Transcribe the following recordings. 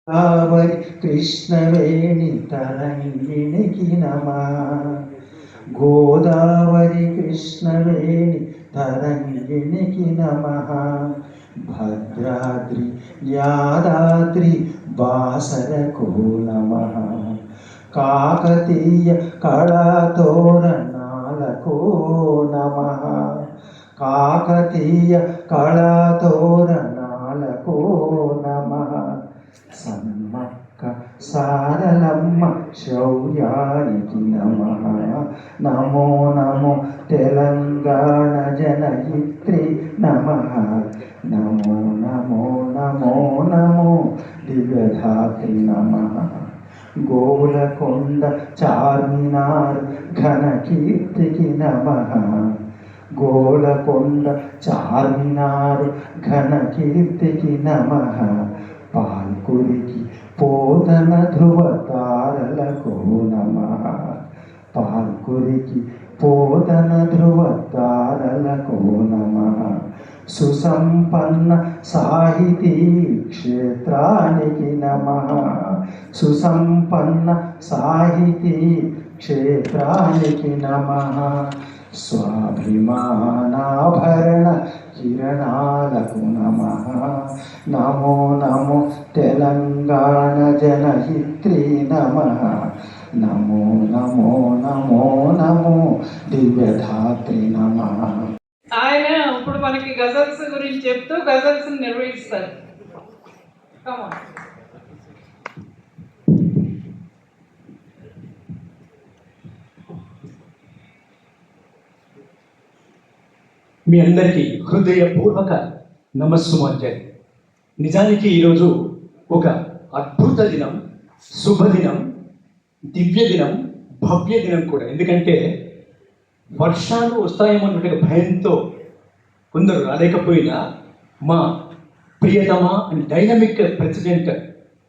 గోదావరి కృష్ణవేణి తరంగిణికి నమ. గోదావరి కృష్ణవేణి తరంగిణికి నమ. భద్రాద్రి యాదాద్రి బాసరకు నమ. కాకతీయ కళాతోరణాలకు నమ. కాకతీయ కళాతోరణాలకు నమ. సమ్మక్క సారలమ్మ శౌర్యానికి నమః. నమో నమో తెలంగాణ జనయిత్రి నమః. నమో నమో నమో నమో దివ్యధాత్రి నమః. గోలకొండ చార్మినార్ ఘన కీర్తికి నమః. గోలకొండ చార్మినార్ ఘన కీర్తికి నమః. పాల్కురికి పోతన ధ్రువ తారలకు నమః. పాల్కురికి పోతన ధ్రువ తారలకు నమః. సుసంపన్న సాహితీ క్షేత్రానికి నమః. సుసంపన్న సాహితీ క్షేత్రానికి నమః. స్వాభిమానాభరణ కిరణాలకు నమః. నమో నమో తెలంగాణ జనహిత్రి నమః. నమో నమో నమో నమో దివ్యధాత్రి నమః. ఆయన ఇప్పుడు మనకి గజల్స్ గురించి చెప్తూ గజల్స్ నిర్వహిస్తారు. మీ అందరికీ హృదయపూర్వక నమస్సుమాంజలి. నిజానికి ఈరోజు ఒక అద్భుత దినం, శుభదినం, దివ్య దినం, భవ్య దినం కూడా. ఎందుకంటే వర్షాలు వస్తాయేమో అన్నట్టు భయంతో కొందరు రాలేకపోయినా మా ప్రియతమ and dynamic president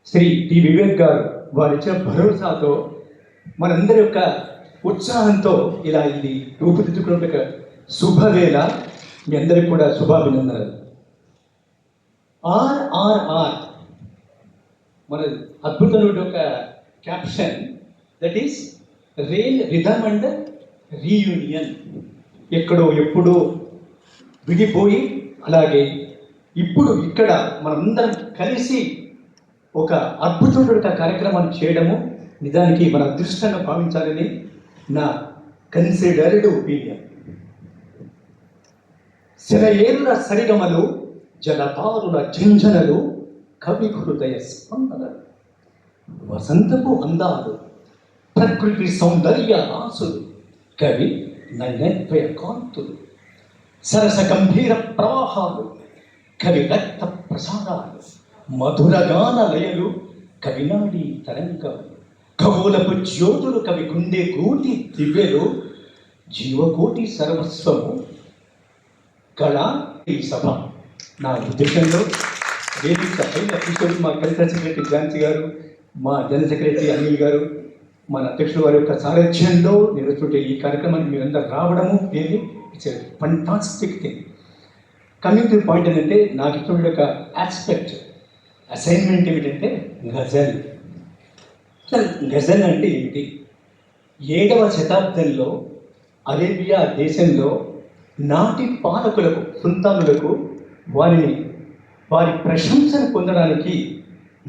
Shri T Vivek గారు వారు ఇచ్చిన భరోసాతో మనందరి యొక్క ఉత్సాహంతో ఇలా ఇది రూపుదిద్దుకున్న శుభవేళ. మీ అందరికి కూడా శుభాభినందనలు. RRR మన అద్భుతమైన ఒక caption, that is rail rhythm and reunion. ఎక్కడో ఎప్పుడో విడిపోయి అలాగే ఇప్పుడు ఇక్కడ మనందరం కలిసి ఒక అద్భుతమైన కార్యక్రమాన్ని చేయడము నిజానికి మన అదృష్టంగా భావించాలని నా కన్సిడర్డ్ ఒపీనియన్. శరయేరుల సరిగమలు, జలతారుల ఝంఝనలు, కవి హృదయ స్పందనలు, వసంతపు అందాలు, ప్రకృతి సౌందర్య రాసులు, కవి నయనద్వయ కాంతులు, సరస గంభీర ప్రవాహాలు, కవి రక్త ప్రసారాలు, మధురగాన లయలు, కవినాడి తరంగాలు, ఖగోళపు జ్యోతులు, కవి గుండె గూటి దివ్యలు, జీవకోటి సర్వస్వము కళ. ఈ సభ నా ఉద్దేశంలో వేదిక పైన కూర్చొని మా కల్చరల్ సెక్రటరీ ఝాన్సీ గారు, మా జనరల్ సెక్రటరీ అనిల్ గారు, మన అధ్యక్షుడు వారి యొక్క సారథ్యంలో నిర్వహిస్తుంటే ఈ కార్యక్రమానికి మీరందరూ రావడము ఏది it's a fantastic thing. Coming to point ఏంటంటే నాకు ఇచ్చిన యొక్క ఆస్పెక్ట్ అసైన్మెంట్ ఏమిటంటే గజల్. గజల్ అంటే ఏంటి? 7వ శతాబ్దంలో అరేబియా దేశంలో నాటి పాలకులకు, సుల్తానులకు వారి ప్రశంసను పొందడానికి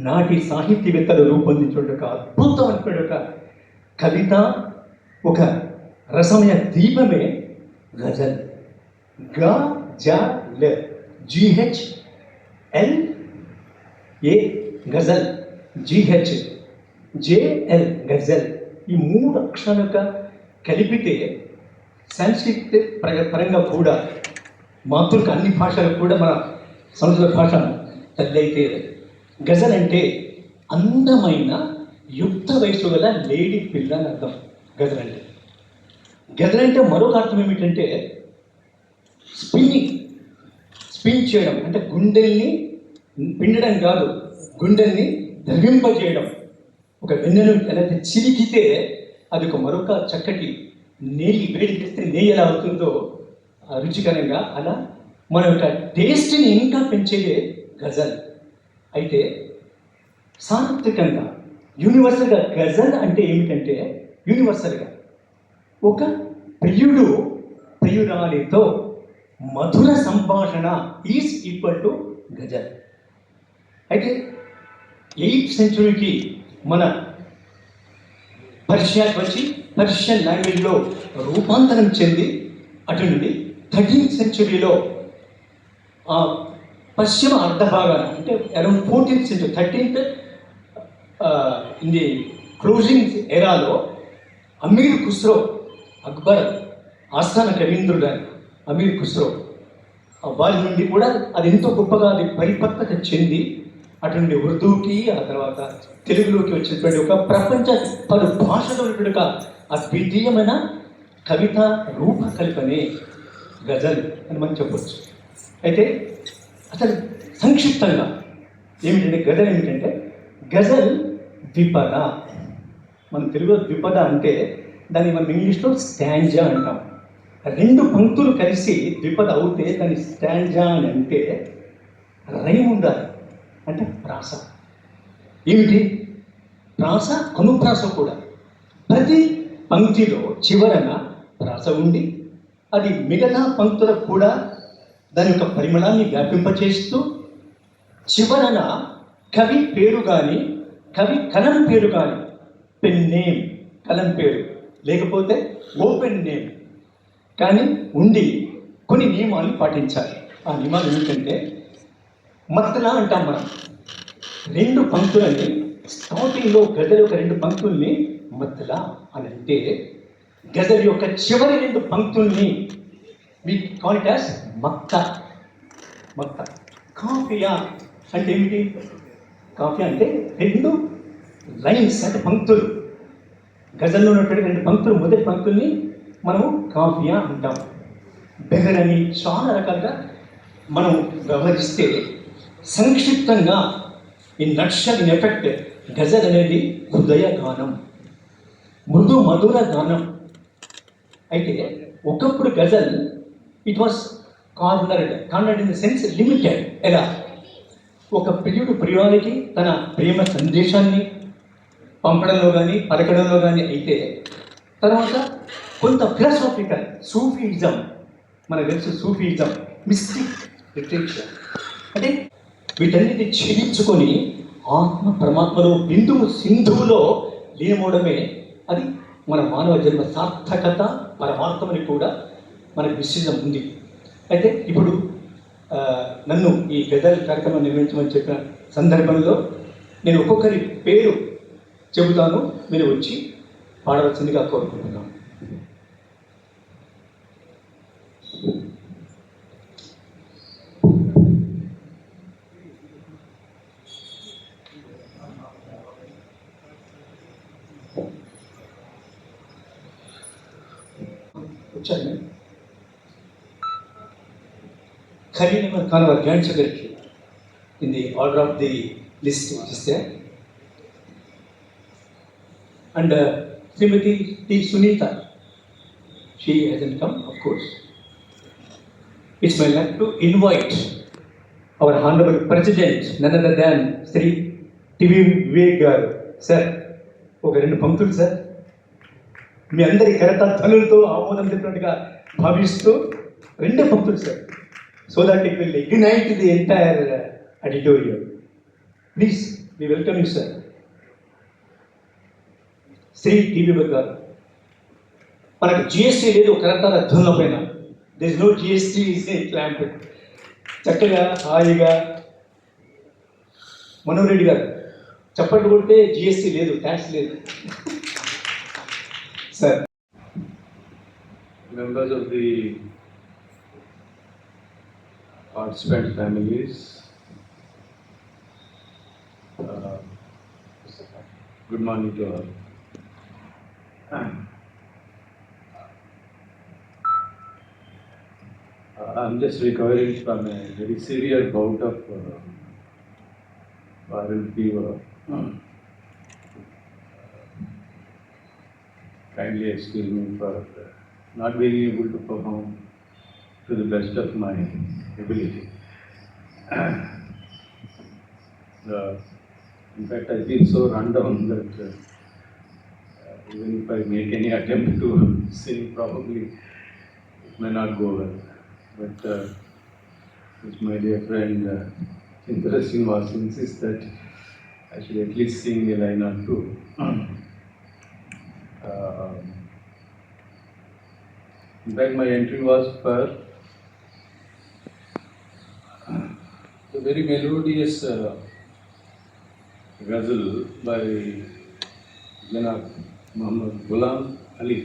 నాటి సాహిత్యవేత్తలు రూపొందించిన ఒక అద్భుతమైన ఒక కవిత, ఒక రసమయ దీపమే గజల్. GHLA గజల్, GHJL గజల్. ఈ 3 అక్షరాలుగా కలిపితే సంస్కృత పరంగా కూడా మాతృక అన్ని భాషలకు కూడా మన సంస్కృత భాష తగ్గైతే గజల్ అంటే అందమైన యుక్త వయసు గల లేడీ పిల్ల అని అర్థం. గజల్ అంటే మరొక అర్థం ఏమిటంటే స్పిన్ చేయడం, అంటే గుండెల్ని పిండడం కాదు, గుండెల్ని ద్రవింపజేయడం. ఒక వెన్నెను ఎలా చిరికితే అది ఒక మరొక చక్కటి నెయ్యి వేడి చేస్తే నెయ్యి ఎలా అవుతుందో రుచికరంగా, అలా మన యొక్క టేస్ట్ని ఇంకా పెంచేదే గజల్. అయితే సార్వత్రికంగా యూనివర్సల్గా గజల్ అంటే ఏమిటంటే యూనివర్సల్గా ఒక ప్రియుడు ప్రియురాలితో మధుర సంభాషణ ఈజ్ ఈక్వల్ టు గజల్. అయితే 8th సెంచురీకి మన పర్షియాకి వచ్చి పర్షియన్ లాంగ్వేజ్లో రూపాంతరం చెంది అటు నుండి 13th సెంచురీలో పశ్చిమ అర్ధభాగాన అంటే around 14th century 13th in the closing ఎరాలో అమీర్ ఖుస్రో అక్బర్ ఆస్థాన కవీంద్రుడు అమీర్ ఖుస్రో వారి నుండి కూడా అది ఎంతో గొప్పగా అది పరిపక్వత చెంది అటు నుండి ఉర్దూకి ఆ తర్వాత తెలుగులోకి వచ్చినటువంటి ఒక ప్రపంచ పలు భాషలో ఉన్నటువంటి ఒక అద్వితీయమైన కవిత రూపకల్పనే గజల్ అని మనం చెప్పవచ్చు. అయితే అసలు సంక్షిప్తంగా ఏమిటంటే గజల్ ఏమిటంటే గజల్ ద్విపద. మన తెలుగులో ద్విపద అంటే దాన్ని మనం ఇంగ్లీష్లో స్టాంజా అంటాం. 2 పంక్తులు కలిసి ద్విపద అవుతే దాన్ని స్టాంజా అని అంటే రైమ్ ఉండాలి, అంటే ప్రాస. ఏమిటి ప్రాస? అనుప్రాస కూడా. ప్రతి పంక్తిలో చివరన ప్రాస ఉండి అది మిగతా పంక్తులకు కూడా దాని యొక్క పరిమళాన్ని వ్యాపింపచేస్తూ చివరన కవి పేరు కానీ కవి కలం పేరు కానీ పెన్ నేమ్ కలం పేరు లేకపోతే ఓపెన్ నేమ్ కానీ ఉండి కొన్ని నియమాలు పాటించాలి. ఆ నియమాలు ఏమిటంటే మత్తలా అంటాం మనం. 2 పంక్తులని స్టార్టింగ్లో గజల్ యొక్క 2 పంక్తుల్ని మత్తలా అని అంటే గజల్ యొక్క చివరి 2 పంక్తుల్ని వి కాల్ ఇట్ యాస్ మక్త. మక్త. కాఫియా అంటే ఏమిటి? కాఫియా అంటే 2 లైన్స్ అంటే పంక్తులు. గజల్లో ఉన్నటువంటి 2 పంక్తులు, మొదటి పంక్తుల్ని మనము కాఫియా అంటాం. బెహర్ అని చాలా రకాలుగా మనం వ్యవహరిస్తే సంక్షిప్తంగా ఈ నట్షల్ ఇన్ ఎఫెక్ట్ గజల్ అనేది హృదయ గానం, మృదు మధుర గానం. అయితే ఒకప్పుడు ghazal it was cornered in the sense limited. ఎలా? ఒక ప్రియుడు ప్రియురాలికి తన ప్రేమ సందేశాన్ని పంపడంలో కానీ పలకడంలో కానీ అయితే తర్వాత కొంత ఫిలాసాఫికల్ సూఫీయిజం, మనకు తెలుసు సూఫీయిజం, మిస్టిక్ లిటరేచర్ అంటే వీటన్నిటి ఛేదించుకొని ఆత్మ పరమాత్మలో బిందువు సింధువులో లీనమవడమే అది మన మానవ జన్మ సార్థకత పరమార్థమని కూడా మనకు విశ్లేషణ ఉంది. అయితే ఇప్పుడు నన్ను ఈ గజల్ కార్యక్రమం నిర్వహించమని చెప్పిన సందర్భంలో నేను ఒక్కొక్కరి పేరు చెబుతాను, మీరు వచ్చి పాడవలసిందిగా కోరుకుంటున్నాను. వచ్చాను Khalil Ahmed Khan, our Joint Secretary, in the order of the list which is there. And Srimati T. Sunita, she hasn't come, of course. It's my luck to invite our Honorable President, none other than Sri T.V. Vivek garu. Sir, ఒక 2 పంక్తులు sir, మీ అందరి కరతాధ్వనులతో ఆమోదం చెప్పినట్టుగా భావిస్తూ 2 పంక్తులు sir, so that it will ignite the entire auditorium. Please, we welcome you, sir. Sri T.V. గారు, మనకు GST లేదు కరతాల ధ్వనుల పైన. there is no GST is clamped. చక్కగా హాయిగా మనోహర్ రెడ్డి గారు చప్పట్లు కొడితే జిఎస్టీ లేదు, ట్యాక్స్ లేదు. Sir, members of the participant families, good morning to all. I'm just recovering from a very severe bout of viral fever. Kindly excuse me for not being able to perform to the best of my ability. In fact, I feel so run down that even if I make any attempt to sing, probably it may not go well. But which my dear friend Chintra Srinivas insists that I should at least sing a line or two. In fact, my entry was for a very melodious ghazal by Janab Muhammad Ghulam Ali.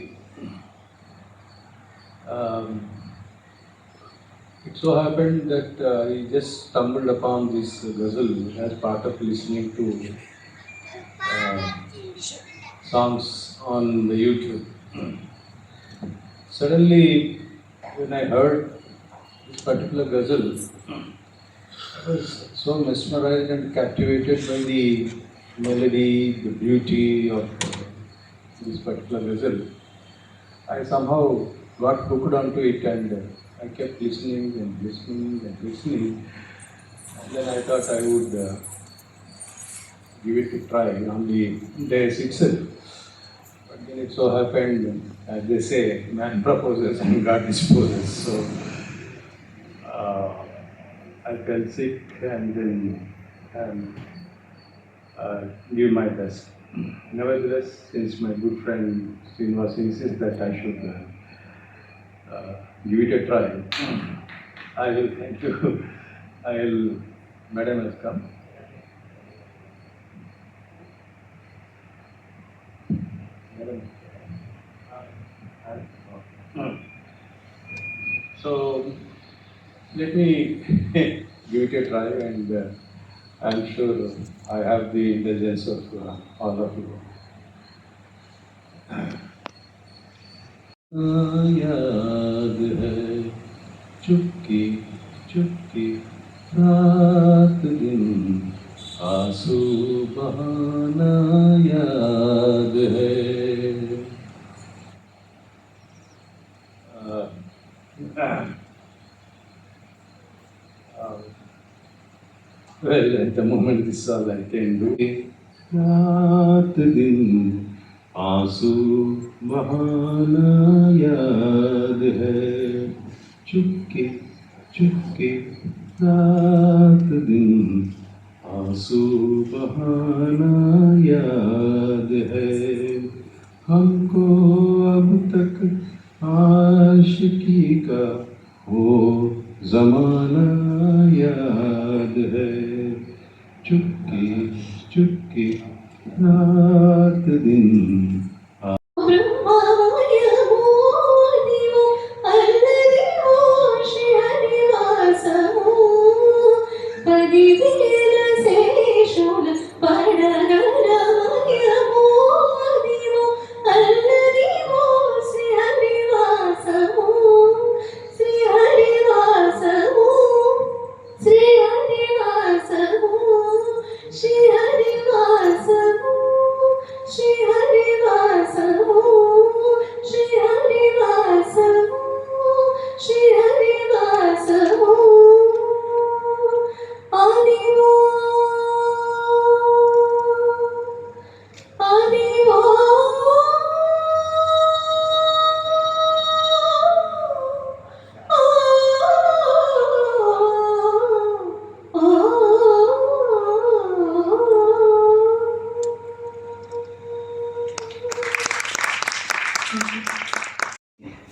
It so happened that I just stumbled upon this ghazal as part of listening to songs on the YouTube. Suddenly, when I heard this particular ghazal, I was so mesmerized and captivated by the melody, the beauty of this particular ghazal. I somehow got hooked onto it, and I kept listening and listening and listening. And then I thought I would give it a try on the days itself. But then it so happened, as they say, man proposes and God disposes. So I fell sick and then gave my best. Nevertheless, since my good friend Srinivas insists that I should give it a try, I will. Thank you. Madam has come. Madam. So let me give it a try, and I'm sure I have the indulgence of all of you. याद है चुपके चुपके रात दिन आंसू बहाना याद है well, at the moment this is all I can do. रात दिन आंसू बहाना याद है चुपके चुपके रात दिन आंसू बहाना याद है हमको अब तक आशिकी का वो जमाना याद है चुपके चुपके रात दिन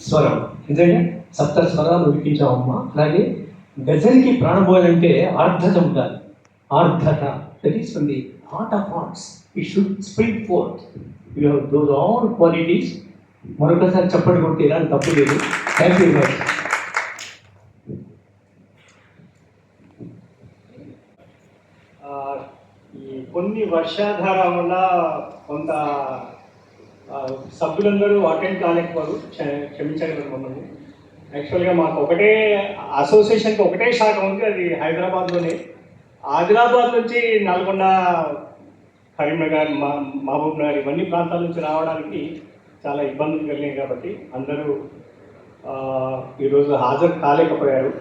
స్వరం ఎందుకంటే సప్త స్వరాలు ఉడికించామమ్మా. అలాగే గజల్కి ప్రాణబోయాలంటే ఆర్ధత ఉండాలి. ఆర్ధత, that is from the heart of hearts. It should spring forth. You have those all qualities. మరొకసారి చప్పటి కొట్టి ఇలాంటి తప్పు లేదు. Thank you very much. ఈ కొన్ని వర్షాధారం వల్ల కొంత సభ్యులందరూ అటెండ్ కాలేకపోరు, క్షమించగలరు మమ్మల్ని. యాక్చువల్గా మాకు ఒకటే అసోసియేషన్కి ఒకటే శాఖ ఉంది, అది హైదరాబాద్లోనే. ఆదిలాబాద్ నుంచి నల్గొండ, కరీంనగర్, మహబూబ్ నగర్ ఇవన్నీ ప్రాంతాల నుంచి రావడానికి చాలా ఇబ్బందులు కలిగాయి. కాబట్టి అందరూ ఈరోజు హాజరు కాలేకపోయారు.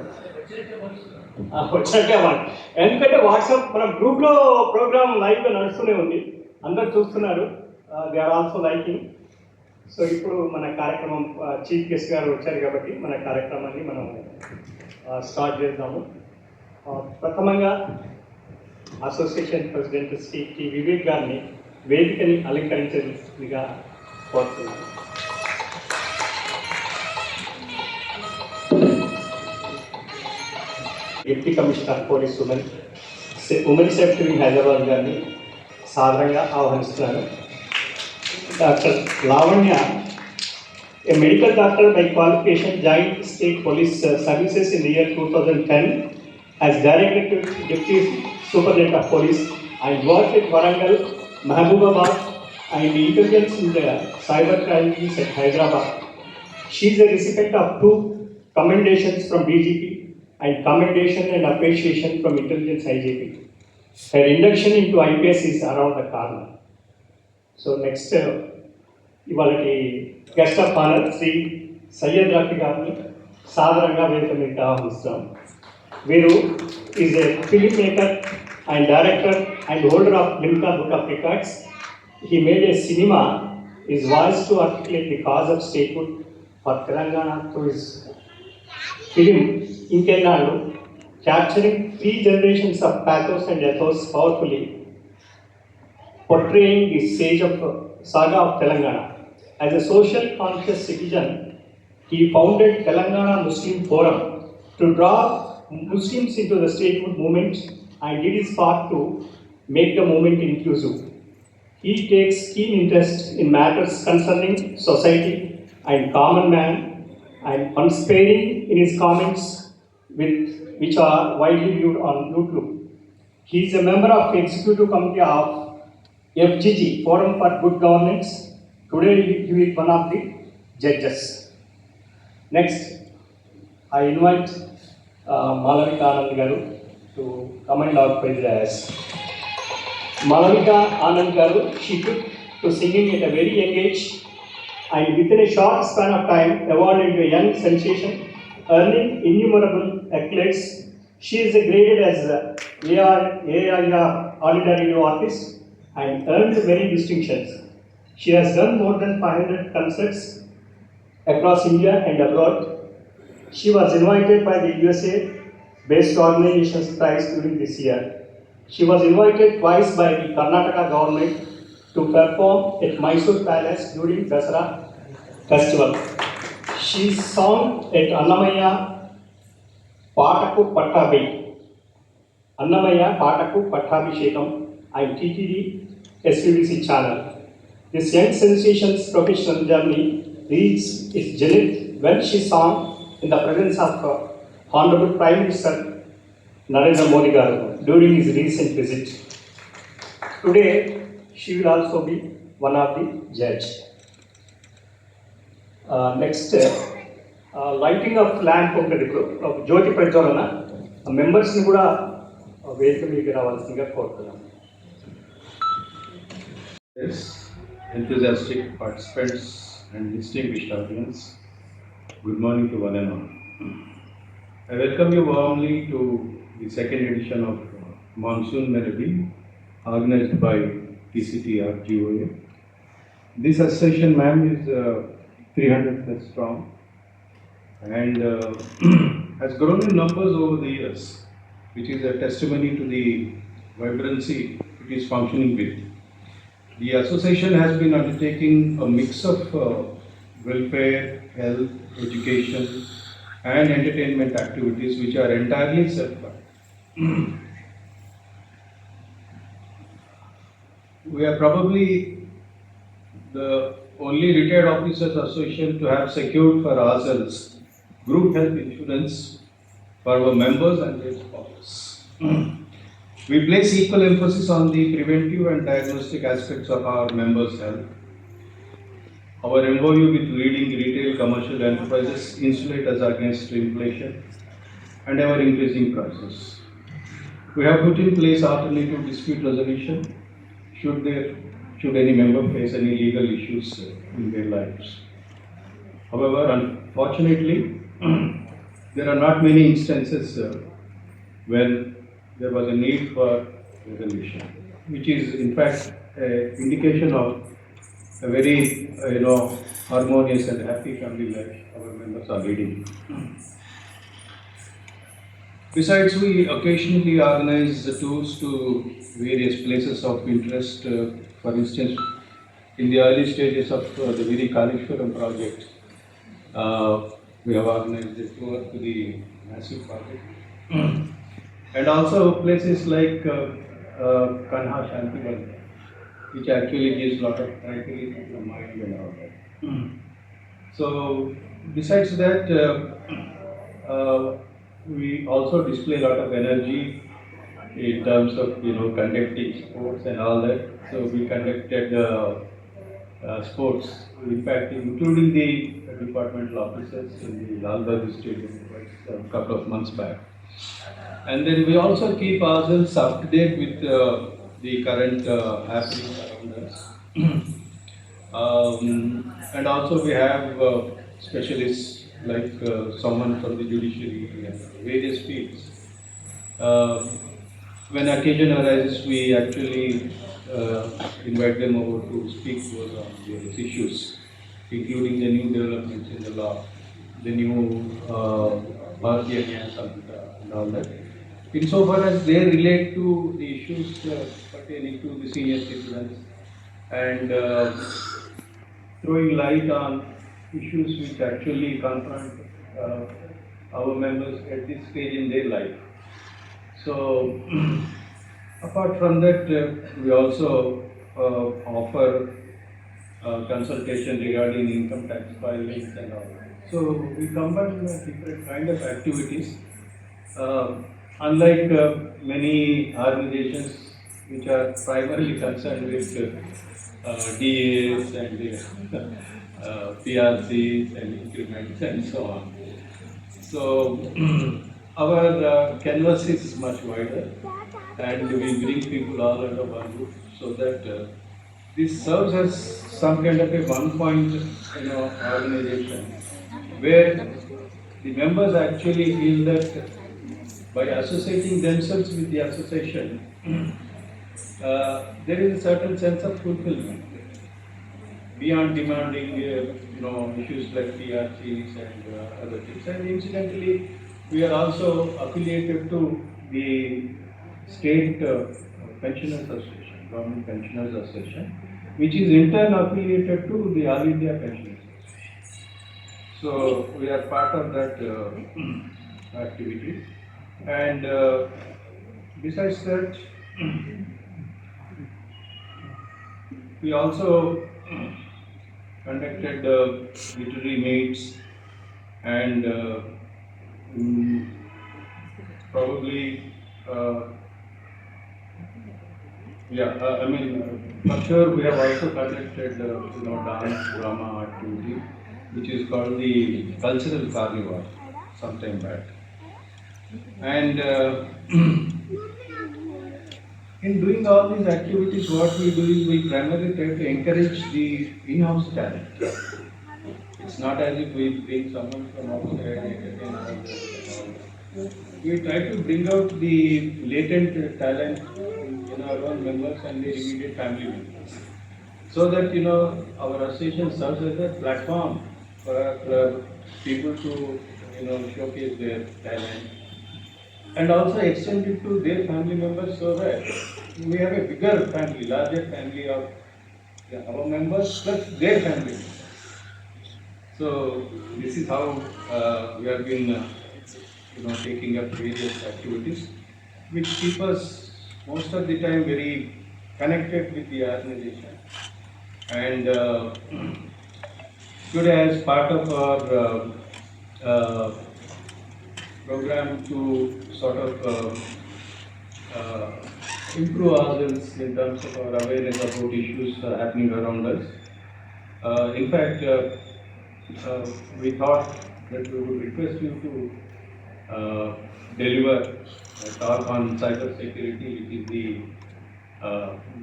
వచ్చాకే అవ్వాలి. ఎందుకంటే వాట్సాప్ మన గ్రూప్లో ప్రోగ్రామ్ లైవ్గా నడుస్తూనే ఉంది, అందరు చూస్తున్నారు, they are also liking. So ఇప్పుడు మన కార్యక్రమం చీఫ్ గెస్ట్ గారు వచ్చారు కాబట్టి మన కార్యక్రమాన్ని మనం స్టార్ట్ చేద్దాము. ప్రథమంగా association president Shri T Vivek గారిని వేదికని అలంకరించేదిగా కోరుతున్నాను. Deputy commissioner police women safety Hyderabad గారిని సాధారణంగా ఆహ్వానిస్తున్నాను. Doctor Lavanya, a medical doctor by qualification, joined state police services in the year 2010 as director deputy superintendent of police and worked at Warangal, Mahbubabad and intelligence in the cyber crime units at Hyderabad. She is a recipient of 2 commendations from DGP and commendation and appreciation from intelligence IGP. Her induction into IPS is around the corner. So next, ఇవాళకి guest of honour Shri Syed Rafi గారిని సాధారణంగా వేదిక మీద ఆహ్వానిస్తాం. వీరు is a film maker and director and holder of Limca book of records. He made a cinema is voice to articulate the cause of statehood for Telangana through his film ఇంకెన్నాళ్ళు, capturing 3 generations of pathos and ethos powerfully, portraying the sage of saga of Telangana. As a social conscious citizen, he founded Telangana Muslim Forum to draw Muslims into the statehood movement and did his part to make the movement inclusive. He takes keen interest in matters concerning society and common man and unsparing in his comments which are widely viewed on YouTube. He is a member of the executive committee of FGG, Forum for Good Governance. Today he is one of the judges. Next, I invite Malavika Anand Garu to commend our president. Malavika Anand Garu, she took to singing at a very young age and within a short span of time evolved into a young sensation, earning innumerable accolades. She is graded as AIR All-India Radio Artist and earned many distinctions. She has done more than 500 concerts across India and abroad. She was invited by the USA-based organization's prize during this year. She was invited twice by the Karnataka government to perform at Mysore Palace during Dasara festival. She sang at Annamaya Pataku Pattabhi, Annamaya Pataku Pattabhishekam and TTD SVBC channel. This young sensation's professional journey reached its zenith when she sang in the presence of Honorable Prime Minister Narendra Modi Garu during his recent visit. Today, she will also be one of the judges. Next, lighting of lamp ఉంటుంది. ఇప్పుడు జ్యోతి ప్రజ్వలన మెంబర్స్ని కూడా వేదిక మీకు రావాల్సిందిగా కోరుతున్నాం. Enthusiastic participants and distinguished audience, good morning to one and all. I welcome you warmly to the second edition of Monsoon Melody organized by TCTR GOA. This association, ma'am, is 300 plus strong and has grown in numbers over the years, which is a testimony to the vibrancy it is functioning with. The association has been undertaking a mix of welfare, health, education and entertainment activities which are entirely self-funded. We are probably the only retired officers association to have secured for ourselves group health insurance for our members and their spouses. We place equal emphasis on the preventive and diagnostic aspects of our members' health. Our MOU with leading retail commercial enterprises insulate us against inflation and ever increasing prices. We have put in place alternative dispute resolution should any member face any legal issues in their lives. However, unfortunately, there are not many instances when there was a need for resolution, which is in fact an indication of a very harmonious and happy family life our members are leading. Besides, we occasionally organize the tours to various places of interest. For instance, in the early stages of the Viri Kaleshwaram project, we have organized a tour to the massive project. And also places like Kanha Shantivan, which actually gives a lot of tranquility to the mind and all that. So, besides that, we also display a lot of energy in terms of conducting sports and all that. So we conducted sports, in fact, including the departmental officers in the Lal Bahadur Stadium a couple of months back. And then we also keep ourselves up to date with the current happenings around us. And also we have specialists like someone from the judiciary and various fields. When occasion arises, we actually invite them over to speak to us on various issues, including the new developments in the law, the new Bharatiya Nyaya Samhita and all that. Insofar as they relate to the issues pertaining to the senior citizens and throwing light on issues which actually confront our members at this stage in their life. So, apart from that, we also offer consultation regarding income tax filings and all. So, we combine different kind of activities. Unlike many organizations which are primarily concerned with DAs and PRCs and increments and so on. So our canvas is much wider, and we bring people all under one roof so that this serves as some kind of a one-point organization where the members actually feel that by associating themselves with the association, there is a certain sense of fulfillment beyond demanding, issues like PRCs and other things. And incidentally, we are also affiliated to the State Pensioners Association, Government Pensioners Association, which is in turn affiliated to the All India Pensioners Association. So we are part of that activity. And besides that, we also conducted literary meets and probably, for sure we have also conducted dance, drama activity, which is called the Cultural Carnival sometime back. And in doing all these activities, what we do is we primarily try to encourage the in-house talent. It's not as if we bring someone from outside and entertain others. We try to bring out the latent talent in our own members and their immediate family members, so that our association serves as a platform for people to showcase their talent, and also extend it to their family members, so that we have a bigger family, larger family of our members plus their family members. So this is how we have been taking up various activities which keep us most of the time very connected with the organization. And today, as part of our program to sort of improve ourselves in terms of our awareness about issues happening around us. In fact, we thought that we would request you to deliver a talk on cyber security, which is the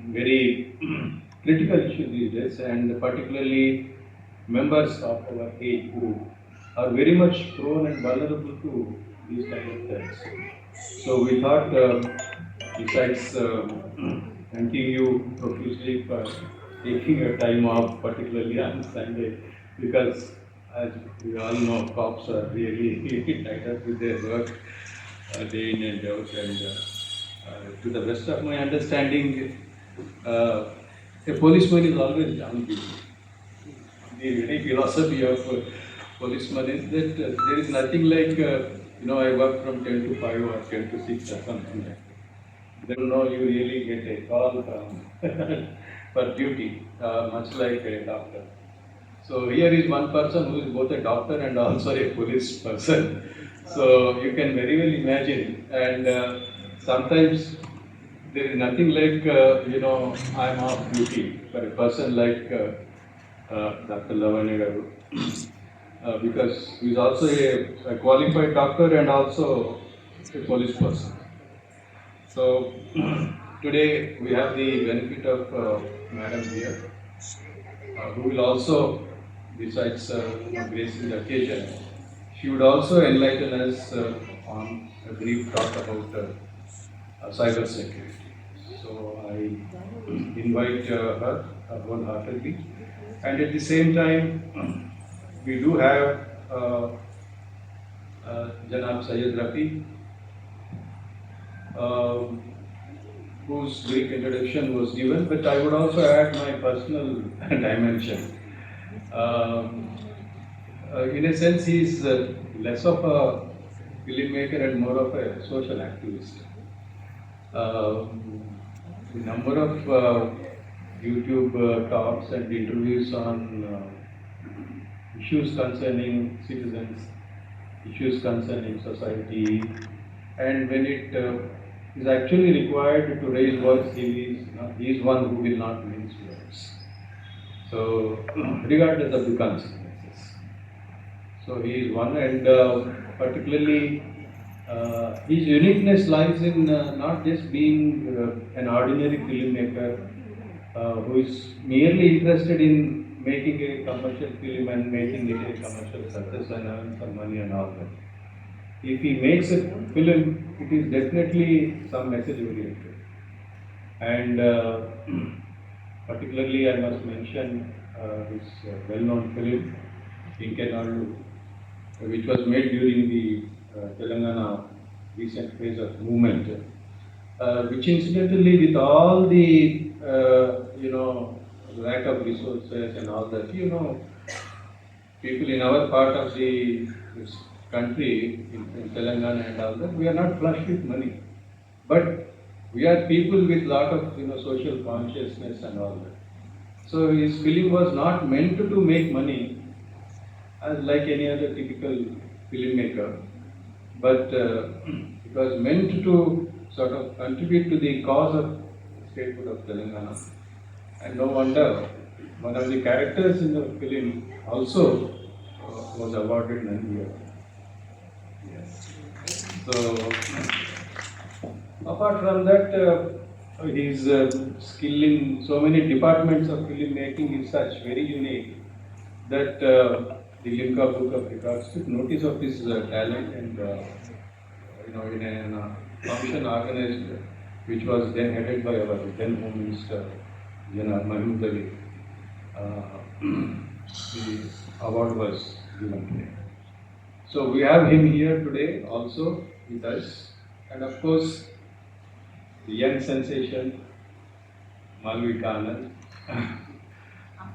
very critical issue these days, and particularly members of our age group are very much prone and vulnerable to these kind of threats. So we thought, besides thanking you profusely for taking your time off, particularly on Sunday, because as we all know, cops are really tied up with their work day in and out. And to the best of my understanding, a policeman is always down duty. The very philosophy of policeman is that there is nothing like, I work from 10 to 5 or 10 to 6 or something like that. They don't know you really get a call for duty, much like a doctor. So here is one person who is both a doctor and also a police person. So you can very well imagine. And sometimes there is nothing like, I'm off duty for a person like Dr. Lavanya Garu, because he is also a qualified doctor and also a police person. So today we have the benefit of Madam here, who will also, besides gracing the occasion, she would also enlighten us on a brief talk about cyber security. So I invite her wholeheartedly. And at the same time, we do have Janab Syed Rafi, whose brief introduction was given, but I would also add my personal dimension. In a sense, he is less of a filmmaker and more of a social activist. The number of YouTube talks and interviews on issues concerning citizens, issues concerning society, and when it is actually required to raise voice, he is one who will not mince words. So, regardless of the consequences. So, he is one, and particularly his uniqueness lies in not just being an ordinary filmmaker who is merely interested in making a commercial film and making it a commercial success and earn some money and all that. If he makes a film, it is definitely some message oriented. And particularly I must mention his well-known film, Inkenadu, which was made during the Telangana recent phase of movement, which incidentally with all the, lack of resources and all that, people in our part of the country, in Telangana and all that, we are not flush with money. But we are people with lot of, social consciousness and all that. So his film was not meant to make money as like any other typical filmmaker, but it was meant to sort of contribute to the cause of statehood of Telangana. And no wonder one of the characters in the film also was awarded Nandi Award. Yes. So apart from that, his skill in so many departments of filmmaking is such very unique that the Limca Book of Records took notice of his talent, and in a function organized, which was then headed by our then Home Minister, Janar Mahmood Ali, the award was given to him. So we have him here today also with us, and of course the young sensation, Malvika Anand.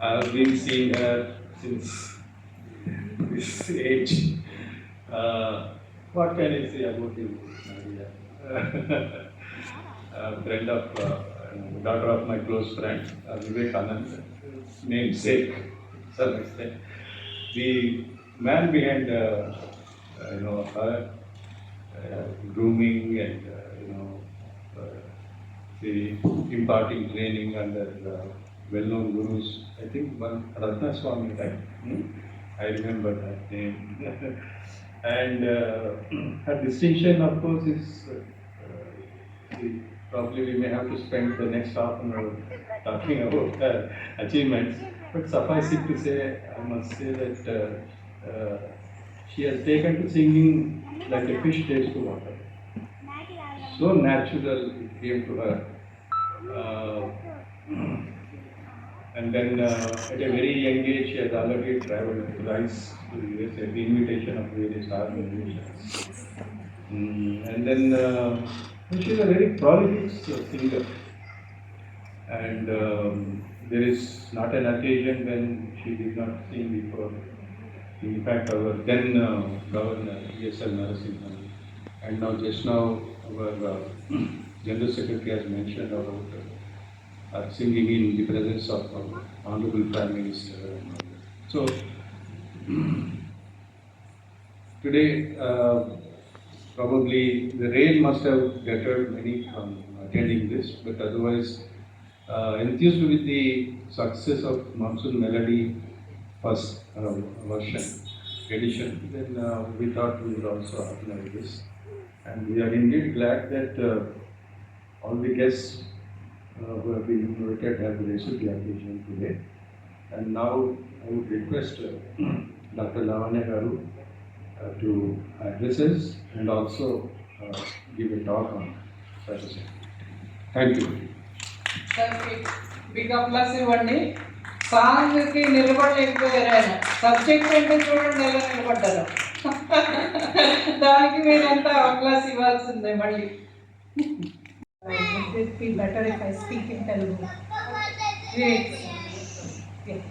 I have been seeing her since this age. What can I say about you, Maria? A friend of, daughter of my close friend, Vivek Anand, namesake, to some extent. The man behind, her grooming and, the imparting training under well-known gurus. I think one Ratna Swami, right? I remember that name. And her distinction, of course, is probably we may have to spend the next half an hour talking about her achievements. But suffice it to say, I must say that she has taken to singing like a fish takes to water. so natural it came to her. And then at a very young age, she had already traveled thrice to US at the invitation of various organizations. And then she is a very prolific singer. And there is not an occasion when she did not sing before. In fact, our then Governor E.S.L. Narasimhan, and now just now our General Secretary has mentioned about singing in the presence of Honorable Prime Minister. So today probably the rain must have deterred many from attending this, but otherwise enthused with the success of Monsoon Melody first version edition, then we thought we would also organize this. And we are indeed glad that all the guests who have been invited have received the occasion today. And now I would request Dr. Lavanya Garu to address us and also give a talk on Saturday. Thank you. Big applause ఇవ్వండి. సాంగ్కి నిలబడలేకపోయారు ఆయన. Subject అంటే చూడండి ఎలా నిలబడ్డారు. దానికి మీరంతా applause ఇవ్వాల్సిందే మళ్ళీ. Would it be better if I speak in Telugu? Great. Yeah.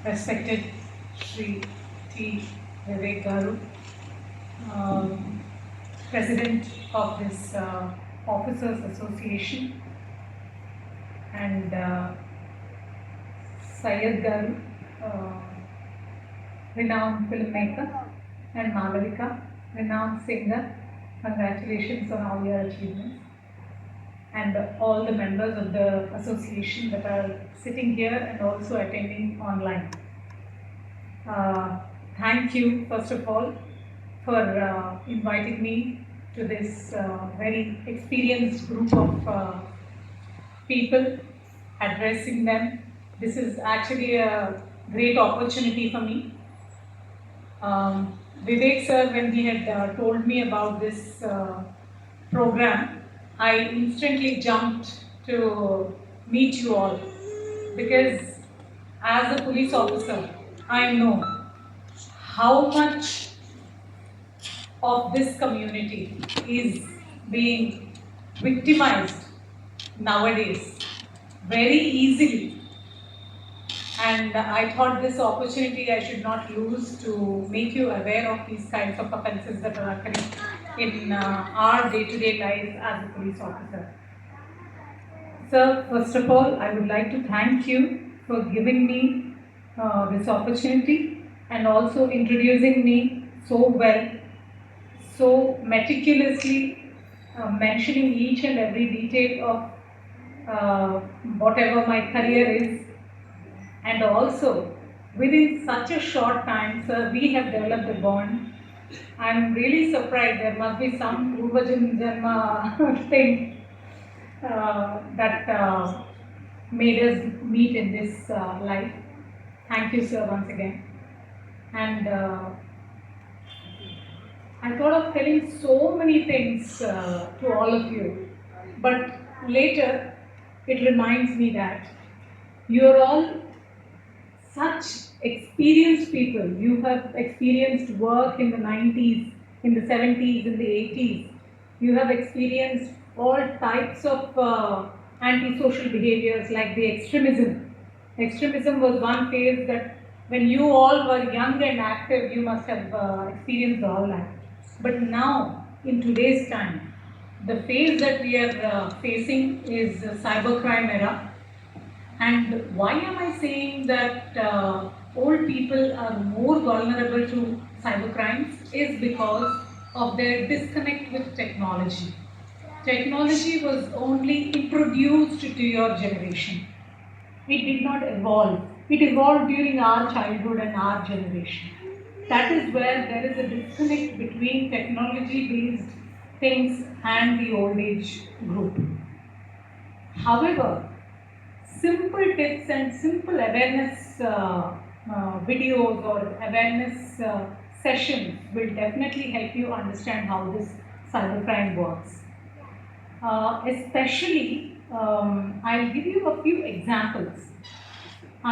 Respected Sri T. Vivek Garu, President of this Officers Association, and Syed Garu, renowned filmmaker, and Malavika, renowned singer. Congratulations on all your achievements. And all the members of the association that are sitting here and also attending online. Thank you, first of all, for inviting me to this very experienced group of people, addressing them. This is actually a great opportunity for me. Vivek sir, when he had told me about this program, I instantly jumped to meet you all, because as a police officer, I know how much of this community is being victimized nowadays very easily. And I thought this opportunity I should not lose to make you aware of these kinds of offences that are occurring in our day-to-day life as a police officer. Sir, first of all, I would like to thank you for giving me this opportunity and also introducing me so well, so meticulously mentioning each and every detail of whatever my career is. And also, within such a short time, sir, we have developed a bond. I'm really surprised. There must be some Purva Janma thing that made us meet in this life. Thank you, sir, once again. And I thought of telling so many things to all of you, but later it reminds me that you're all such experienced people. You have experienced work in the 90s, in the 70s, in the 80s. You have experienced all types of antisocial behaviors like the extremism. Extremism was one phase that when you all were young and active, you must have experienced all that. But now, in today's time, the phase that we are facing is the cybercrime era. And why am I saying that old people are more vulnerable to cybercrimes is because of their disconnect with technology. Technology was only introduced to your generation. It did not evolve. It evolved during our childhood and our generation. That is where there is a disconnect between technology-based things and the old age group. However, simple tips and simple awareness videos or awareness sessions will definitely help you understand how this cybercrime works. Especially, I'll give you a few examples.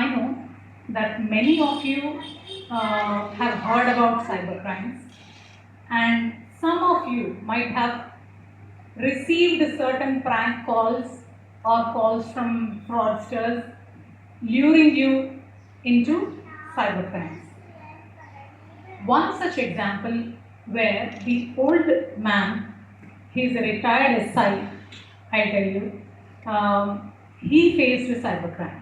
I know that many of you have heard about cybercrimes, and some of you might have received certain prank calls or calls from fraudsters luring you into cybercrimes. One such example where the old man, he's a retired SI, I tell you, he faced a cybercrime.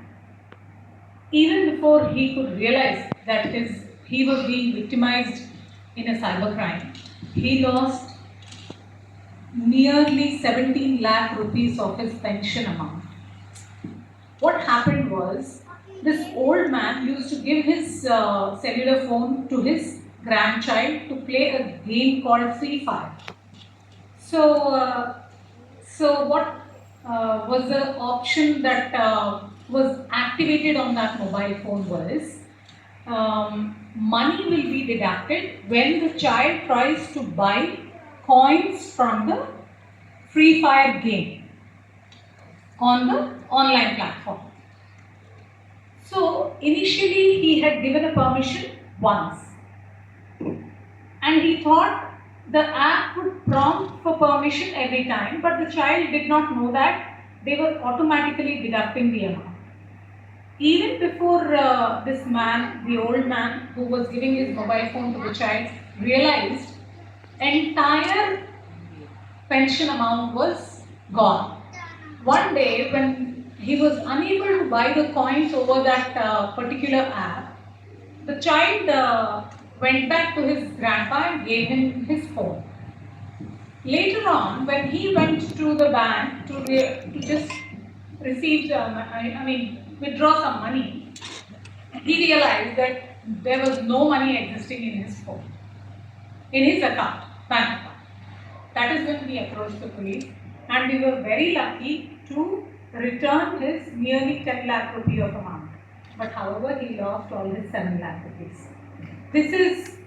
Even before he could realize that he was being victimized in a cybercrime, he lost nearly 17 lakh rupees of his pension amount. What happened was, this old man used to give his cellular phone to his grandchild to play a game called Free Fire. So what was the option that was activated on that mobile phone was, money will be deducted when the child tries to buy coins from the Free Fire game on the online platform. So initially he had given a permission once, and he thought the app would prompt for permission every time, but the child did not know that they were automatically deducting the amount. Even before this man, the old man who was giving his mobile phone to the child, realized entire pension amount was gone. One day when he was unable to buy the coins over that particular app, the child went back to his grandpa and gave him his phone. Later on, when he went to the bank to just receive, withdraw some money, he realized that there was no money existing in his phone, in his account, bank account. That is when he approached the police, and we were very lucky to return his nearly 10 lakh rupee of amount. But however, he lost all his 7 lakh rupees. This is,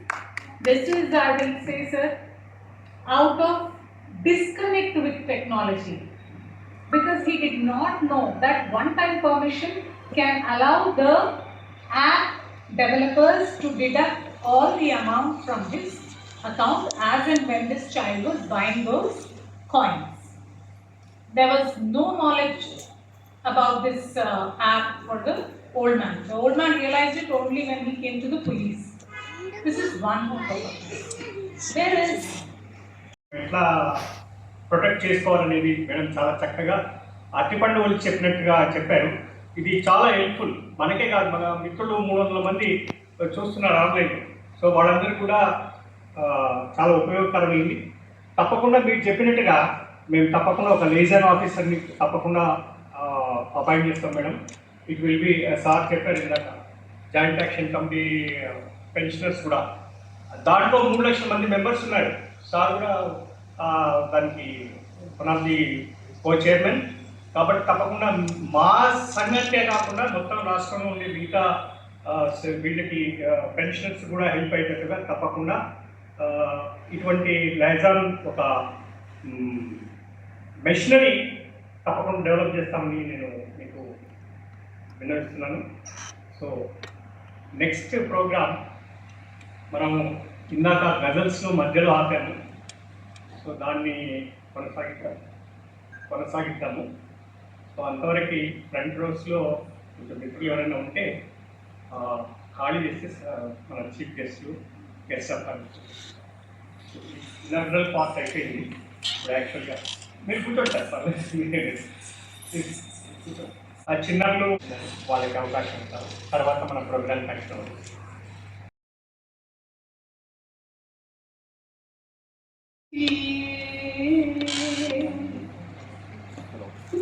I will say, sir, out of disconnect with technology, because he did not know that one-time permission can allow the app developers to deduct all the amount from his account as and when this child was buying those coins. There was no knowledge about this app for the old man. The old man realized it only when he came to the police. This is one more purpose. There is ఎట్లా protect చేసుకోవాలనేది madam చాలా చక్కగా అట్టిపండు వాళ్ళు చెప్పినట్టుగా చెప్పారు. ఇది చాలా helpful, మనకే కాదు, మన మిత్రులు 300 మంది చూస్తున్నారు ఆన్లైన్. సో వాళ్ళందరికీ కూడా చాలా ఉపయోగకరమైంది. తప్పకుండా మీరు చెప్పినట్టుగా మేము తప్పకుండా ఒక లిజన్ ఆఫీసర్ని తప్పకుండా అపాయింట్ చేస్తాం madam. It will be sir చెప్పారు ఇందాక, జాయింట్ యాక్షన్ కమిటీ పెన్షనర్స్ కూడా, దాంట్లో 3 లక్షల మంది మెంబర్స్ ఉన్నారు. సార్ కూడా దానికి one of the co chairman. కాబట్టి తప్పకుండా మా సంఘానికే కాకుండా మొత్తం రాష్ట్రంలో ఉండే మిగతా వీళ్ళకి పెన్షనర్స్ కూడా హెల్ప్ అయ్యేటట్టుగా తప్పకుండా ఇటువంటి లైజాన్ ఒక మెషినరీ తప్పకుండా డెవలప్ చేస్తామని నేను మీకు విన్నవిస్తున్నాను. సో నెక్స్ట్ ప్రోగ్రామ్ మనము ఇందాక గజల్స్ను మధ్యలో ఆపాము. సో దాన్ని కొనసాగిద్దాము. సో అంతవరకు ఫ్రంట్ రోస్లో కొంచెం మిత్రులు ఎవరైనా ఉంటే ఖాళీ చేస్తే మన చీఫ్ గెస్ట్ చెప్పాలి. ఇనాగ్రల్ పార్ట్ అయిపోయింది. ఇప్పుడు యాక్చువల్గా మీరు కూర్చోండి సార్, ఆ చిన్నప్పుడు వాళ్ళకి అవకాశం ఇస్తారు. తర్వాత మన ప్రోగ్రామ్ కంటిన్యూ అవుతుంది.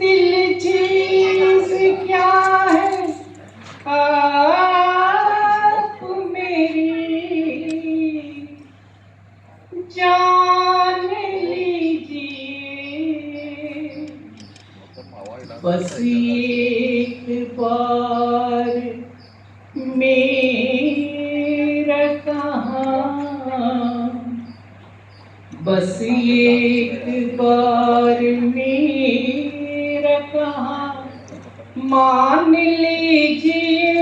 दिल चीज क्या है आप मेरी जान लीजिए, बस एक बार मेरा कहाँ बस एक बार मेरा कहा मान लीजिए,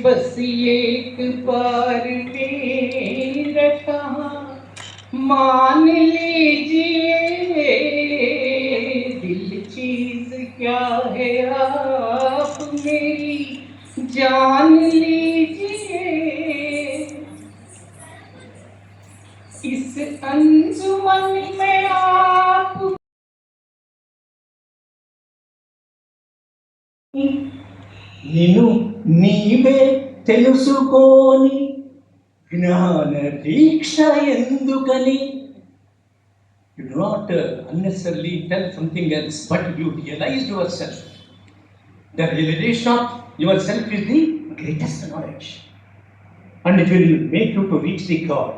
बस एक बार मेरा कहा मान लीजिए, दिल चीज क्या है आप मेरी जान लीजिए, इस अंजुमन में आप నిన్ను నీవే తెలుసుకోని జ్ఞాన దీక్ష ఎందుకని. You do not unnecessarily tell something else, but you realize yourself. The realization of yourself is the greatest knowledge, and it will make you to reach the God.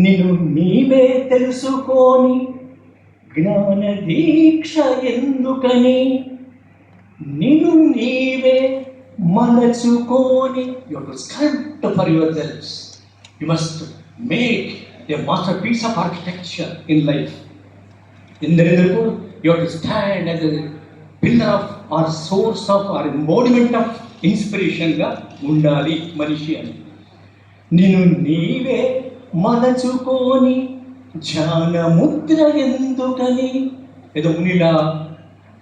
నిన్ను నీవే తెలుసుకోని జ్ఞాన దీక్ష ఎందుకని, నిన్ను నీవే మలచుకోని. You have to sculpt for yourselves. You must make a masterpiece of architecture in life. ఎందరెందుకు you have to stand as a pillar of or source of or embodiment of inspiration గా ఉండాలి మనిషి అని. నిన్ను నీవే మలచుకోని ధ్యాన ముద్ర ఎందుకని. ఏదో మునిలా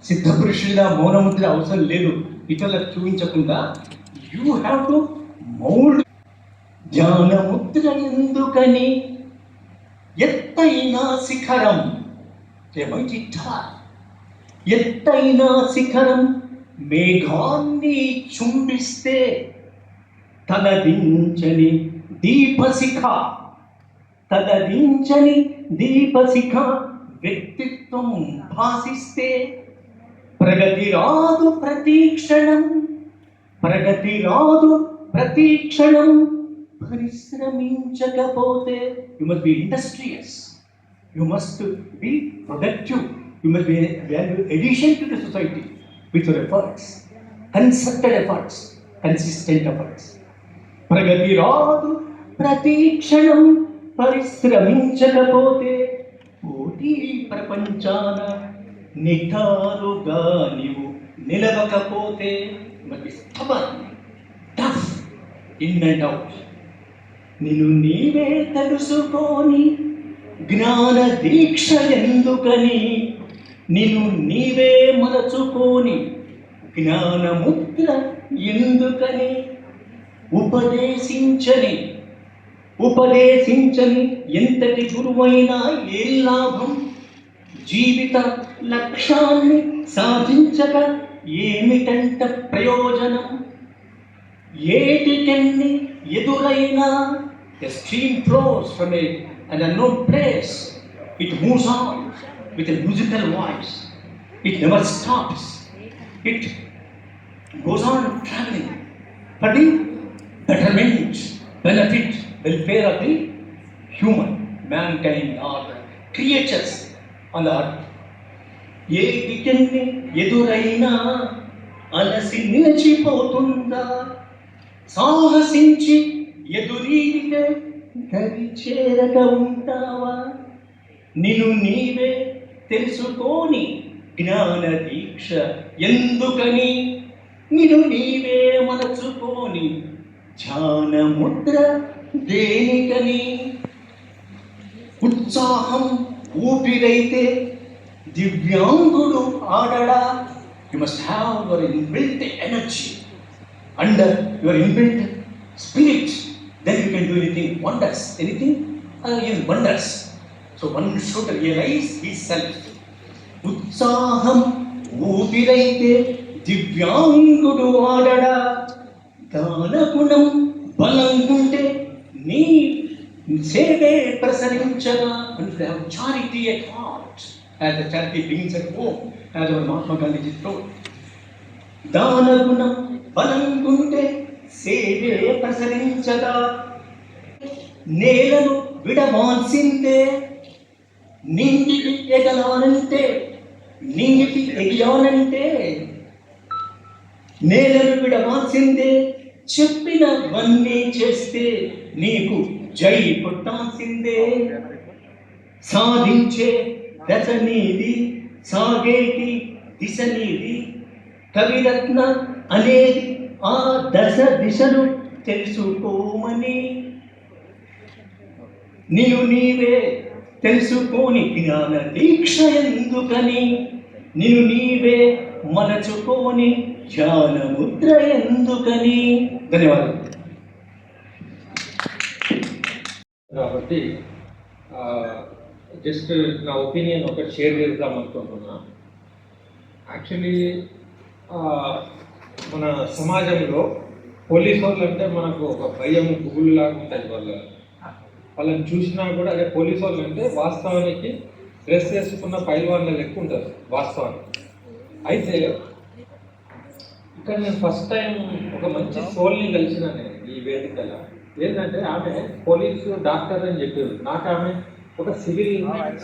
సిద్ధపురుషుడిలా మౌనముద్ర అవసరం లేదు, ఇతరులకు చూపించకుండా యూ హ్యావ్ టు మౌల్డ్. ధ్యాన ముద్ర ఎందుకని. ఎత్తైన శిఖరం, ఎత్తైన శిఖరం మేఘాన్ని చుంబిస్తే తలదించని దీపశిఖ, తలదించని దీపశిఖ వ్యక్తిత్వం భాసిస్తే ప్రగతి రాదు ప్రతీక్షణం, ప్రగతి రాదు ప్రతీక్షణం పరిశ్రమించకపోతే. You must be industrious, you must be productive, you must be value addition to the society with your efforts, concerted efforts, consistent efforts. ప్రగతి రాదు ప్రతీక్షణం పరిశ్రమించకపోతే పోటీ ప్రపంచాన నిటారుగా నీవు నిలవకపోతే. మరి stubborn, tough in and out. నిన్ను నీవే తెలుసుకోని జ్ఞాన దీక్ష ఎందుకని, నిన్ను నీవే మలచుకోని జ్ఞాన ముద్ర ఎందుకని. ఉపదేశించని ఎంతటి గురువైనా ఏ లాభం, జీవిత లక్ష్యాన్ని సాధించక ఏమిటంట ప్రయోజనం. ఏటికెన్ని ఎదురైనా a stream flows from an unknown place. It moves on with a musical voice. It never stops. It goes on traveling for the betterment, benefit, welfare of the human, mankind, or creatures on the earth. ఏటికెన్ని ఎదురైనా అలసి నిలిచిపోతుందా, సాహసించి ఎదురీదితే గది చేరక ఉంటావా. నిన్ను నీవే తెలుసుకోని జ్ఞాన దీక్ష ఎందుకని, నిన్ను నీవే మలచుకోని ధ్యాన ముద్ర దేనికని. ఉత్సాహం ఊపిరైతే దివ్యాంగుడు ఆడడా. You must have your inbuilt energy under your inbuilt spirit, then you can do anything, wonders, anything, yes, wonders. So one should realize his self. ఉత్సాహం ఊపిరైతే దివ్యాంగుడు ఆడడా. దానగుణం బలంగుంటే నీ సేవే ప్రసరించగా. And if you have charity at heart, as the charity begins at home, as our Mahatma Gandhi told. దానగుణం బలంగుంటే సేవే ప్రసరించగా. నేలను విడవాల్సిందే నింగికి ఎగలానంటే, నింగికి ఎగియానంటే నేలను విడవాల్సిందే చెప్పినవన్నీ చేస్తే నీకు జై కొట్టాల్సిందే. సాధించే దశ నీది, సాగేటి దిశ నీది. కవిరత్న అనేది ఆ దశ దిశను తెలుసుకోమని. నీవు నీవే తెలుసుకోని జ్ఞాన దీక్ష ఎందుకని, నిన్ను నీవే మరచుకోని ధ్యాన ముద్ర ఎందుకని. ధన్యవాదాలు. కాబట్టి జస్ట్ నా ఒపీనియన్ ఒకటి షేర్ చేద్దాం అనుకుంటున్నా. యాక్చువల్లీ మన సమాజంలో పోలీసు వాళ్ళు అంటే మనకు ఒక భయం గుబులులాగా ఉంటుంది. వాళ్ళని చూసినా కూడా అదే పోలీసు వాళ్ళు అంటే వాస్తవానికి డ్రెస్ వేసుకున్న పైల్వాన్ల లెక్క ఉంటారు వాస్తవానికి. అయితే ఇక్కడ నేను ఫస్ట్ టైం ఒక మంచి సోల్ని కలిసిన నేను ఈ వేదికలో. ఏంటంటే ఆమె పోలీసు డాక్టర్ అని చెప్పారు, నాకు ఆమె ఒక సివిల్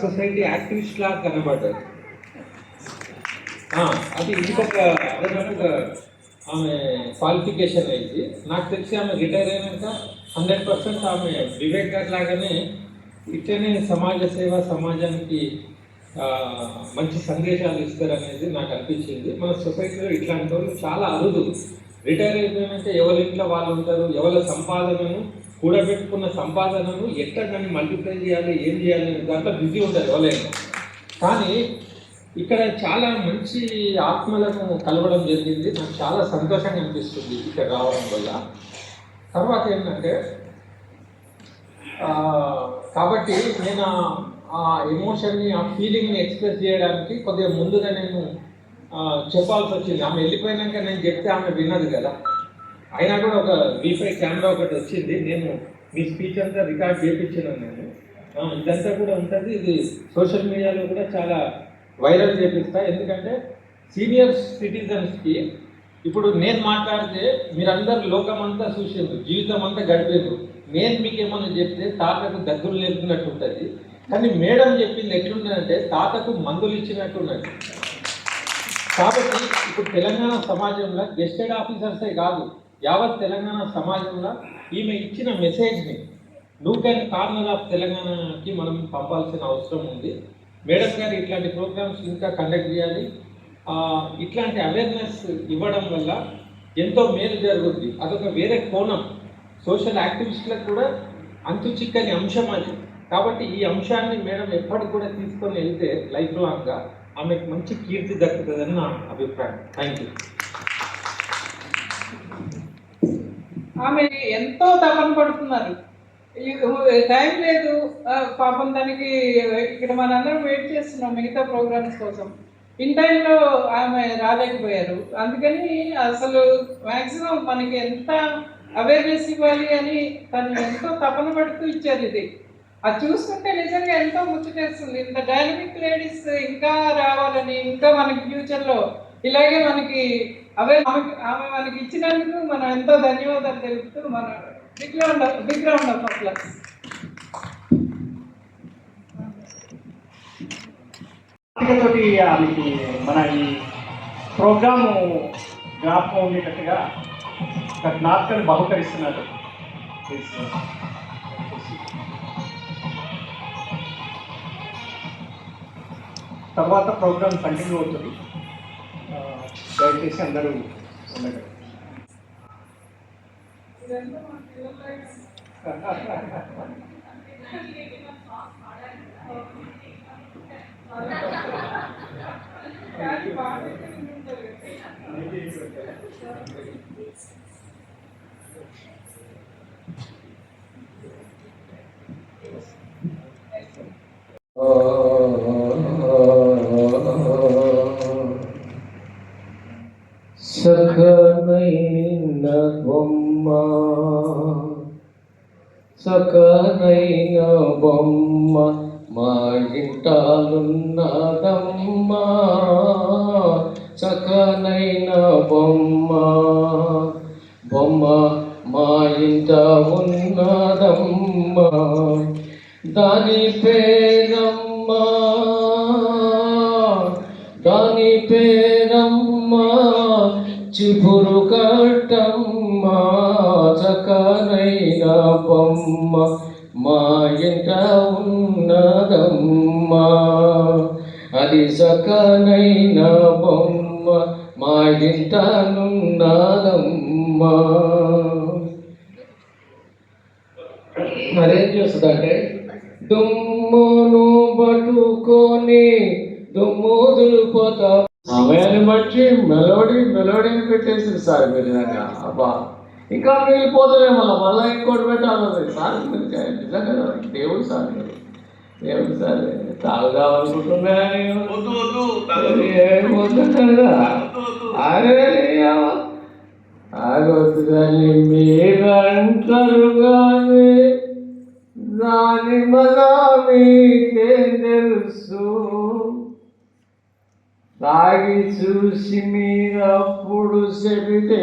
సొసైటీ యాక్టివిస్ట్ లాగా కనబడ్డారు. అది ఇంకొక ఆమె క్వాలిఫికేషన్ అయింది. నాకు తెలిసి ఆమె రిటైర్ అయినాక 100% ఆమె వివేక్ గారి లాగానే ఇట్లనే సమాజ సేవ, సమాజానికి మంచి సందేశాలు ఇస్తారనేది నాకు అనిపించింది. మన సొసైటీలో ఇట్లాంటి వాళ్ళు చాలా అరుదు. రిటైర్ అయిపోయినాక ఎవరి ఇంట్లో వాళ్ళు ఉంటారు, ఎవరి సంపాదనను కూడబెట్టుకున్న సంపాదనను ఎట్లా దాన్ని మల్టిప్లై చేయాలి, ఏం చేయాలి దాంట్లో బిజీ ఉంటారు ఎవరైనా. కానీ ఇక్కడ చాలా మంచి ఆత్మలను కలవడం జరిగింది. నాకు చాలా సంతోషంగా అనిపిస్తుంది ఇక్కడ రావడం వల్ల. తర్వాత ఏంటంటే కాబట్టి నేను ఆ ఎమోషన్ని, ఆ ఫీలింగ్ని ఎక్స్ప్రెస్ చేయడానికి కొద్దిగా ముందుగా నేను చెప్పాల్సి వచ్చింది. ఆమె వెళ్ళిపోయినాక నేను చెప్తే ఆమె విన్నది కదా. అయినా కూడా ఒక V5 కెమెరా ఒకటి వచ్చింది. నేను మీ స్పీచ్ అంతా రికార్డ్ చేయించినాను నేను. ఇదంతా కూడా ఉంటుంది. ఇది సోషల్ మీడియాలో కూడా చాలా వైరల్ చేపిస్తా. ఎందుకంటే సీనియర్ సిటిజన్స్కి ఇప్పుడు నేను మాట్లాడితే మీరందరూ లోకమంతా చూసిండ్రు, జీవితం అంతా గడిపేరు. నేను మీకు ఏమన్నా చెప్తే తాతకు దగ్గులు లేకున్నట్టు ఉంటుంది. కానీ మేడం చెప్పింది ఎట్లున్నదంటే తాతకు మందులు ఇచ్చినట్టున్నది. కాబట్టి ఇప్పుడు తెలంగాణ సమాజంలో గెస్టెడ్ ఆఫీసర్సే కాదు, యావత్ తెలంగాణ సమాజంలో ఈమె ఇచ్చిన మెసేజ్ని నూక్ అండ్ కార్నర్ ఆఫ్ తెలంగాణకి మనం పంపాల్సిన అవసరం ఉంది. మేడం గారు ఇట్లాంటి ప్రోగ్రామ్స్ ఇంకా కండక్ట్ చేయాలి. ఇట్లాంటి అవేర్నెస్ ఇవ్వడం వల్ల ఎంతో మేలు జరుగుద్ది. అదొక వేరే కోణం. సోషల్ యాక్టివిస్టులకు కూడా అంతు చిక్కని అంశం అది. కాబట్టి ఈ అంశాన్ని మేడం ఎప్పటికి కూడా తీసుకొని వెళ్తే లైఫ్ లాంగ్గా ఆమెకు మంచి కీర్తి దక్కుతుందని నా అభిప్రాయం. Thank you. ఆమె ఎంతో తపన పడుతున్నారు. టైం లేదు పాపం దానికి. ఇక్కడ మనందరం వెయిట్ చేస్తున్నాం మిగతా ప్రోగ్రామ్స్ కోసం. ఇన్ టైంలో ఆమె రాలేకపోయారు. అందుకని అసలు మ్యాక్సిమం మనకి ఎంత అవేర్నెస్ ఇవ్వాలి అని తను ఎంతో తపన పడుతూ ఇచ్చారు ఇది. అది చూస్తుంటే నిజంగా ఎంతో ముచ్చటేస్తుంది. ఇంత డైనమిక్ లేడీస్ ఇంకా రావాలని, ఇంకా మనకి ఫ్యూచర్లో ఇలాగే మనకి ఆమె మనకి ఇచ్చినందుకు మనం ఎంతో ధన్యవాదాలు తెలుపుతూ మన బిగ్ రౌండ్ ఆఫ్ అప్లాస్. తోటి ఆమెకి మన ఈ ప్రోగ్రాము జ్ఞాపకం ఉండేటట్టుగా ఒక నాటకాన్ని బహుకరిస్తున్నారు. తర్వాత ప్రోగ్రామ్ కంటిన్యూ అవుతుంది. దయచేసి అందరూ ఉండగలరు. సఖనైన బొమ్మ, సఖనైన బొమ్మ మా ఇంటాలున్నదమ్మా. సఖనైన బొమ్మ, బొమ్మ మా ఇంట ఉన్నదమ్మా. దాని పేరమ్మా, దాని పేరమ్మా చిపురు కట్టమ్మా. సక్కనైన బొమ్మ మా ఇంట ఉన్నదమ్మా, అది సక్కనైన బొమ్మ మా ఇంట ఉన్నదమ్మా. మరేం చేస్తుందంటే దుమ్మును పట్టుకొని దుమ్ము దులిపోతా. సమయాన్ని బట్టి మెలోడీని పెట్టేసింది సార్ మీరు నిజంగా. అబ్బా ఇంకా మిగిలిపోతుంది మళ్ళీ ఇంకోటి పెట్టాలి సార్. మీరు నిజంగా దేవుడు సార్, మీరు దేవుడు సార్. తాగుదామనుకుంటున్నా ఆగొద్దని మీరు అంటారు కానీ దాని మజా మీకేం తెలుసు. తాగి చూసి మీరు అప్పుడు చెబితే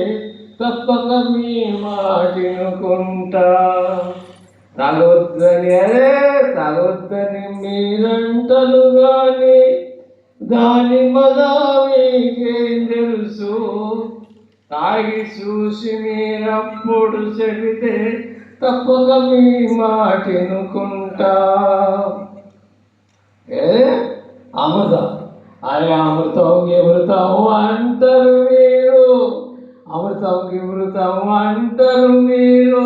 తప్పక మీ మాటినుకుంటా. తాగొద్దని మీరంటారు కానీ దాని మజా మీకేం తెలుసు. తాగి చూసి మీరప్పుడు చెబితే తప్పక మీ మాటినుకుంటా. అమృతం అమృతం అంటారు మీరు, అమృతం అంటారు మీరు.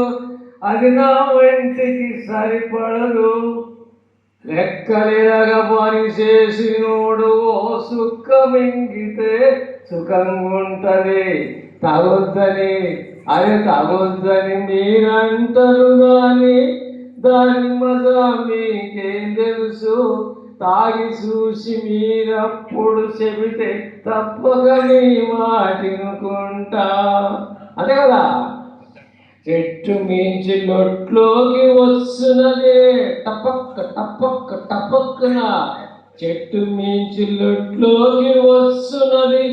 అది నా వంటికి సరిపడదు. లెక్కలేగా పని చేసినోడు ఓ సుక్క మింగితే సుఖంగా ఉంటది. తాగొద్దని మీరంటారు కానీ దాని మజా మీకేం తెలుసు. తాగి చూసి మీరప్పుడు చెబితే తప్పక మీ మాటినుకుంటా. అదే కదా. చెట్టు మించి లొట్లోకి వస్తున్నదే టపక్కున. చెట్టు మించి లొట్లోకి వస్తున్నది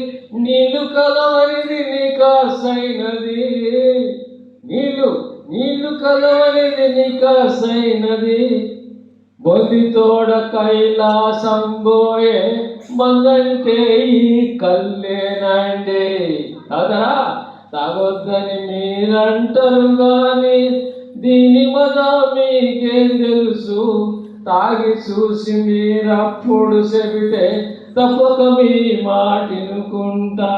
నీళ్లు కలవనిది నికాసైనది. నీళ్లు కలవనిది నికాసైనది. బొంది తోడ కైలాసం పోయే మందంటే ఈ కల్లేనండి. అదా తాగొద్దని మీరంటారు కానీ దీని మజా మీకేం తెలుసు. తాగి చూసి మీరప్పుడు చెబితే తప్పక మీ మాటినుకుంటా.